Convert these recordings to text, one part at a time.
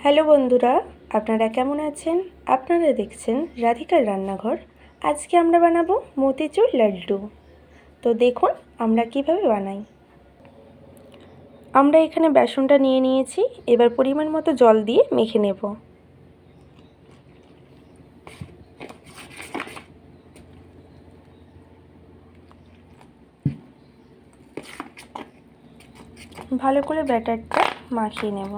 Hello বন্ধুরা, আপনারা কেমন আছেন? আপনারা দেখছেন রাধিকার রান্নাঘর। আজকে আমরা বানাবো মতিচুর লাড্ডু। তো দেখুন আমরা কিভাবে বানাই। আমরা এখানে বেসনটা নিয়ে নিয়েছি, এবার পরিমাণ মতো জল দিয়ে মেখে নেব। ভালো করে ব্যাটারটা মাখিয়ে নেব।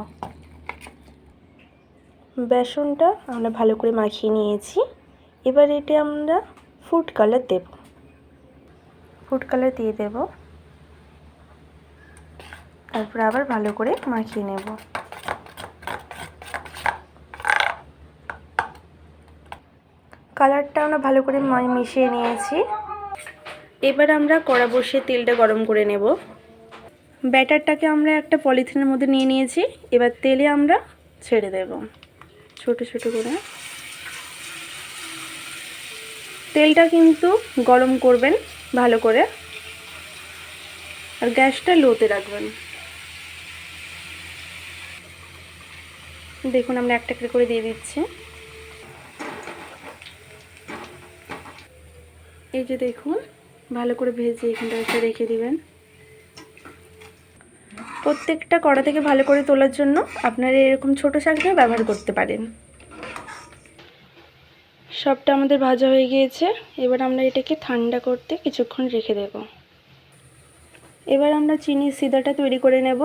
বেসনটা আমরা ভালো করে মাখিয়ে নিয়েছি। এবার এতে আমরা ফুড কালার দেব। ফুড কালার দিয়ে দেব, তারপর আবার ভালো করে মাখিয়ে নেব। কালারটা আমরা ভালো করে মিশিয়ে নিয়েছি। এবার আমরা কড়া বসিয়ে তেলটা গরম করে নেব। ব্যাটারটাকে আমরা একটা পলিথিনের মধ্যে নিয়ে নিয়েছি। এবার তেলে আমরা ছেড়ে দেব ছোট ছোট করে। তেলটা কিন্তু গরম করবেন ভালো করে, আর গ্যাসটা লোতে রাখবেন। দেখুন আমরা একটা একটা করে দিয়ে দিচ্ছি। এই যে দেখুন, ভালো করে ভেজে এখানটা একটা রেখে দিবেন। প্রত্যেকটা কড়া থেকে ভালো করে তোলার জন্য আপনারা এরকম ছোট শাঁকটাও ব্যবহার করতে পারেন। সবটা আমাদের ভাজা হয়ে গিয়েছে। এবার আমরা এটাকে ঠান্ডা করতে কিছুক্ষণ রেখে দেব। এবার আমরা চিনির সিদাটা তৈরি করে নেব।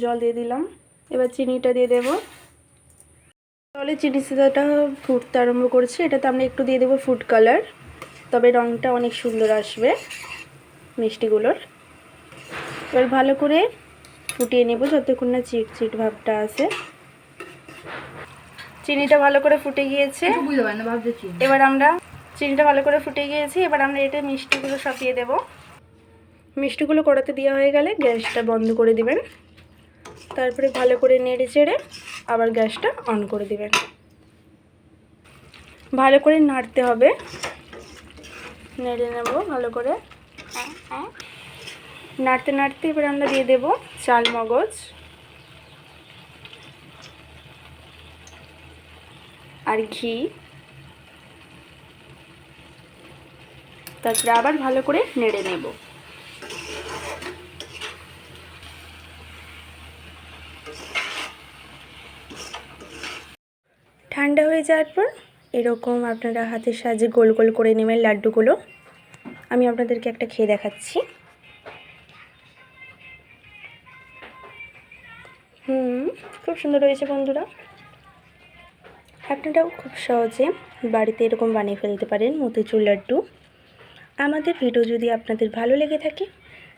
জল দিয়ে দিলাম, এবার চিনিটা দিয়ে দেব। তাহলে চিনি সিদাটা ফুটতে আরম্ভ করছে। এটাতে আমরা একটু দিয়ে দেবো ফুড কালার, তবে রঙটা অনেক সুন্দর আসবে মিষ্টিগুলোর। এবার ভালো করে ফুটিয়ে নেব যতক্ষণ না চিটচিট ভাবটা আসে। চিনিটা ভালো করে ফুটে গিয়েছে। এবার আমরা চিনিটা ভালো করে ফুটে গিয়েছে। এবার আমরা এটা মিষ্টিগুলো সব দিয়ে দেবো। মিষ্টিগুলো কড়াতে দেওয়া হয়ে গেলে গ্যাসটা বন্ধ করে দিবেন। তারপরে ভালো করে নেড়ে চেড়ে আবার গ্যাসটা অন করে দিবেন। ভালো করে নাড়তে হবে, নেড়ে নেব ভালো করে। নাড়তে নাড়তে এবার আমরা দিয়ে দেব চাল মগজ আর ঘি। তারপরে আবার ভালো করে নেড়ে নেব। ঠান্ডা হয়ে যাওয়ার পর এরকম আপনারা হাতের সাহায্যে গোল গোল করে নেবেন লাড্ডুগুলো। আমি আপনাদেরকে একটা খেয়ে দেখাচ্ছি। খুব সুন্দর হয়েছে বন্ধুরা। আপনারাও খুব সহজে বাড়িতে এরকম বানিয়ে ফেলতে পারেন মতিচুর লাড্ডু। আমাদের ভিডিও যদি আপনাদের ভালো লেগে থাকে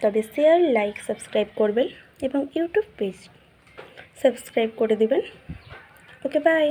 তবে শেয়ার, লাইক, সাবস্ক্রাইব করবেন এবং ইউটিউব পেজ সাবস্ক্রাইব করে দেবেন। ওকে, বাই।